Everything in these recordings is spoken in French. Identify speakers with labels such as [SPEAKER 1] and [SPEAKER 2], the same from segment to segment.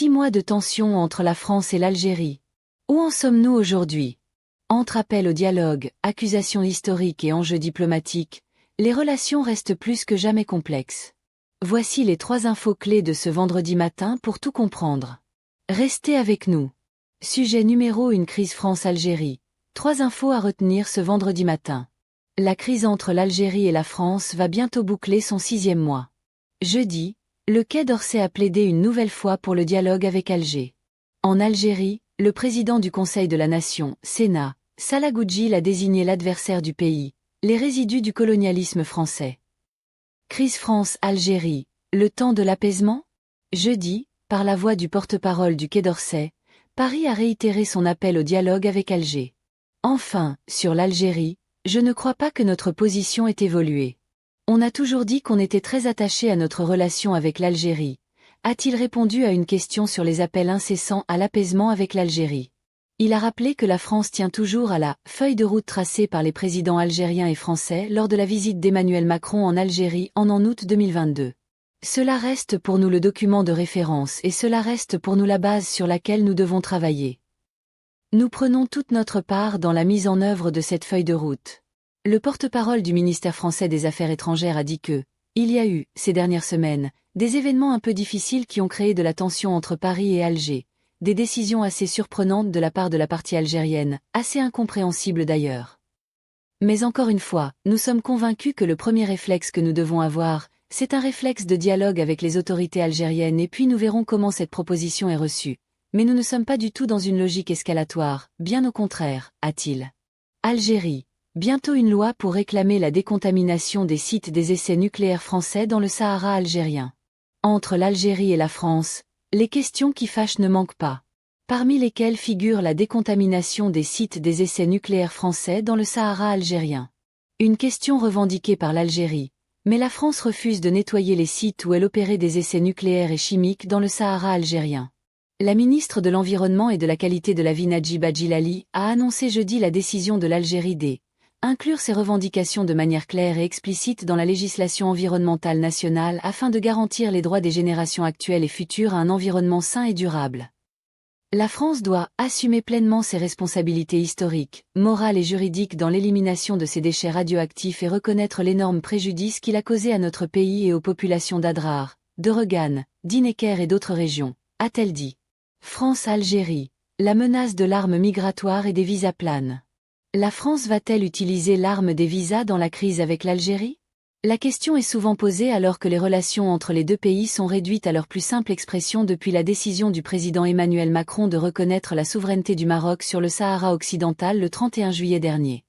[SPEAKER 1] 6 mois de tension entre la France et l'Algérie. Où en sommes-nous aujourd'hui? Entre appel au dialogue, accusations historiques et enjeux diplomatiques, les relations restent plus que jamais complexes. Voici les 3 infos clés de ce vendredi matin pour tout comprendre. Restez avec nous. Sujet numéro 1: crise France-Algérie. 3 infos à retenir ce vendredi matin. La crise entre l'Algérie et la France va bientôt boucler son 6e mois. Jeudi, le Quai d'Orsay a plaidé une nouvelle fois pour le dialogue avec Alger. En Algérie, le président du Conseil de la Nation, Sénat, Salah Goudjil a désigné l'adversaire du pays, les résidus du colonialisme français. Crise France-Algérie, le temps de l'apaisement? Jeudi, par la voix du porte-parole du Quai d'Orsay, Paris a réitéré son appel au dialogue avec Alger. Enfin, sur l'Algérie, je ne crois pas que notre position ait évolué. On a toujours dit qu'on était très attaché à notre relation avec l'Algérie, a-t-il répondu à une question sur les appels incessants à l'apaisement avec l'Algérie. Il a rappelé que la France tient toujours à la feuille de route tracée par les présidents algériens et français lors de la visite d'Emmanuel Macron en Algérie en août 2022. Cela reste pour nous le document de référence et cela reste pour nous la base sur laquelle nous devons travailler. Nous prenons toute notre part dans la mise en œuvre de cette feuille de route. Le porte-parole du ministère français des Affaires étrangères a dit que, il y a eu, ces dernières semaines, des événements un peu difficiles qui ont créé de la tension entre Paris et Alger, des décisions assez surprenantes de la part de la partie algérienne, assez incompréhensibles d'ailleurs. Mais encore une fois, nous sommes convaincus que le premier réflexe que nous devons avoir, c'est un réflexe de dialogue avec les autorités algériennes et puis nous verrons comment cette proposition est reçue. Mais nous ne sommes pas du tout dans une logique escalatoire, bien au contraire, a-t-il. Algérie. Bientôt une loi pour réclamer la décontamination des sites des essais nucléaires français dans le Sahara algérien. Entre l'Algérie et la France, les questions qui fâchent ne manquent pas. Parmi lesquelles figure la décontamination des sites des essais nucléaires français dans le Sahara algérien. Une question revendiquée par l'Algérie, mais la France refuse de nettoyer les sites où elle opérait des essais nucléaires et chimiques dans le Sahara algérien. La ministre de l'Environnement et de la Qualité de la Vie Nadjiba Djilali a annoncé jeudi la décision de l'Algérie d'inclure ces revendications de manière claire et explicite dans la législation environnementale nationale afin de garantir les droits des générations actuelles et futures à un environnement sain et durable. La France doit assumer pleinement ses responsabilités historiques, morales et juridiques dans l'élimination de ces déchets radioactifs et reconnaître l'énorme préjudice qu'il a causé à notre pays et aux populations d'Adrar, de Regan, d'Inneker et d'autres régions, a-t-elle dit. France-Algérie, la menace de l'arme migratoire et des visas plane. La France va-t-elle utiliser l'arme des visas dans la crise avec l'Algérie? La question est souvent posée alors que les relations entre les deux pays sont réduites à leur plus simple expression depuis la décision du président Emmanuel Macron de reconnaître la souveraineté du Maroc sur le Sahara occidental le 31 juillet dernier.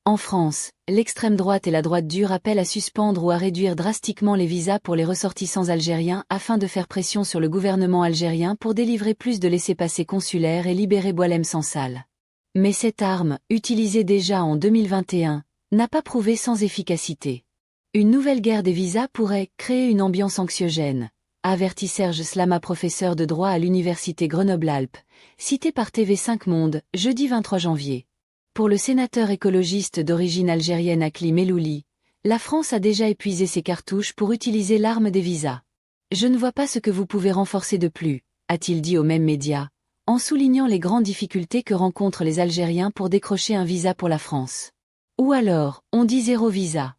[SPEAKER 1] En France, l'extrême droite et la droite dure appellent à suspendre ou à réduire drastiquement les visas pour les ressortissants algériens afin de faire pression sur le gouvernement algérien pour délivrer plus de laissez-passer consulaires et libérer Boualem Sansal. Mais cette arme, utilisée déjà en 2021, n'a pas prouvé sans efficacité. Une nouvelle guerre des visas pourrait créer une ambiance anxiogène, a averti Serge Slama, professeur de droit à l'université Grenoble-Alpes, cité par TV5 Monde, jeudi 23 janvier. Pour le sénateur écologiste d'origine algérienne Akli Melouli, la France a déjà épuisé ses cartouches pour utiliser l'arme des visas. Je ne vois pas ce que vous pouvez renforcer de plus, a-t-il dit aux mêmes médias, en soulignant les grandes difficultés que rencontrent les Algériens pour décrocher un visa pour la France. Ou alors, on dit 0 visa.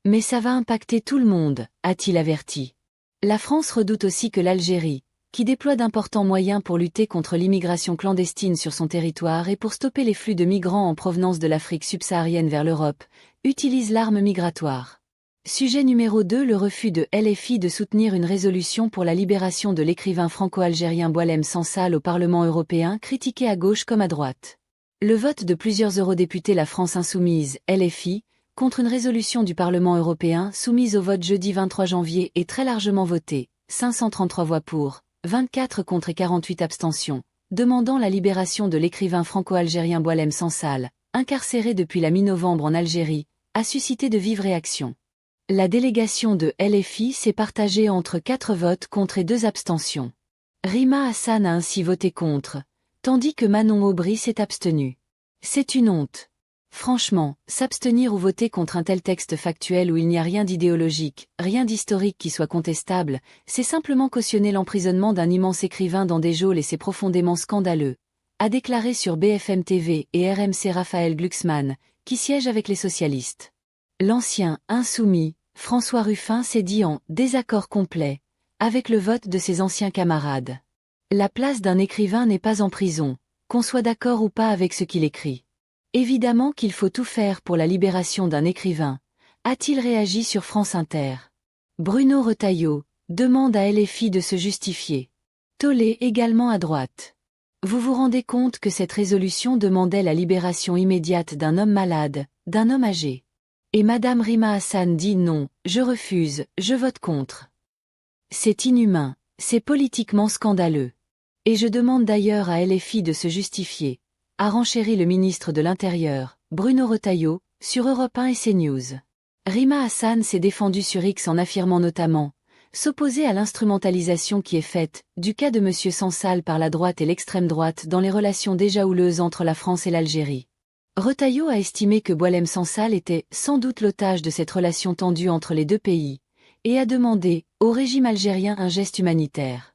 [SPEAKER 1] Mais ça va impacter tout le monde, a-t-il averti. La France redoute aussi que l'Algérie, qui déploie d'importants moyens pour lutter contre l'immigration clandestine sur son territoire et pour stopper les flux de migrants en provenance de l'Afrique subsaharienne vers l'Europe, utilise l'arme migratoire. Sujet numéro 2: le refus de LFI de soutenir une résolution pour la libération de l'écrivain franco-algérien Boualem Sansal au Parlement européen, critiqué à gauche comme à droite. Le vote de plusieurs eurodéputés La France Insoumise, LFI, contre une résolution du Parlement européen soumise au vote jeudi 23 janvier est très largement voté, 533 voix pour, 24 contre et 48 abstentions, demandant la libération de l'écrivain franco-algérien Boualem Sansal, incarcéré depuis la mi-novembre en Algérie, a suscité de vives réactions. La délégation de LFI s'est partagée entre 4 votes contre et 2 abstentions. Rima Hassan a ainsi voté contre, tandis que Manon Aubry s'est abstenue. C'est une honte. Franchement, s'abstenir ou voter contre un tel texte factuel où il n'y a rien d'idéologique, rien d'historique qui soit contestable, c'est simplement cautionner l'emprisonnement d'un immense écrivain dans des geôles et c'est profondément scandaleux, a déclaré sur BFM TV et RMC Raphaël Glucksmann, qui siège avec les socialistes. L'ancien insoumis, François Ruffin s'est dit en désaccord complet avec le vote de ses anciens camarades. La place d'un écrivain n'est pas en prison, qu'on soit d'accord ou pas avec ce qu'il écrit. Évidemment qu'il faut tout faire pour la libération d'un écrivain, a-t-il réagi sur France Inter. Bruno Retailleau demande à LFI de se justifier. Tollé également à droite. Vous vous rendez compte que cette résolution demandait la libération immédiate d'un homme malade, d'un homme âgé. Et Madame Rima Hassan dit non, je refuse, je vote contre. C'est inhumain, c'est politiquement scandaleux. Et je demande d'ailleurs à LFI de se justifier, a renchéri le ministre de l'Intérieur, Bruno Retailleau, sur Europe 1 et CNews. Rima Hassan s'est défendue sur X en affirmant notamment s'opposer à l'instrumentalisation qui est faite du cas de M. Sansal par la droite et l'extrême droite dans les relations déjà houleuses entre la France et l'Algérie. Retailleau a estimé que Boualem Sansal était sans doute l'otage de cette relation tendue entre les deux pays, et a demandé au régime algérien un geste humanitaire.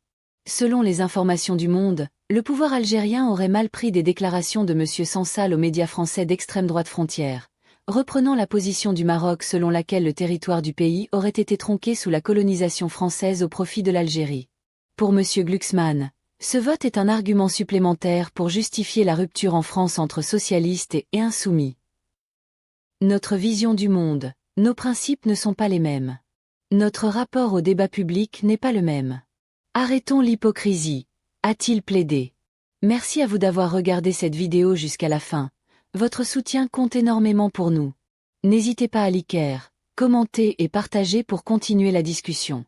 [SPEAKER 1] Selon les informations du Monde, le pouvoir algérien aurait mal pris des déclarations de M. Sansal aux médias français d'extrême droite Frontière, reprenant la position du Maroc selon laquelle le territoire du pays aurait été tronqué sous la colonisation française au profit de l'Algérie. Pour M. Glucksmann, ce vote est un argument supplémentaire pour justifier la rupture en France entre socialistes et insoumis. Notre vision du monde, nos principes ne sont pas les mêmes. Notre rapport au débat public n'est pas le même. Arrêtons l'hypocrisie, a-t-il plaidé. Merci à vous d'avoir regardé cette vidéo jusqu'à la fin. Votre soutien compte énormément pour nous. N'hésitez pas à liker, commenter et partager pour continuer la discussion.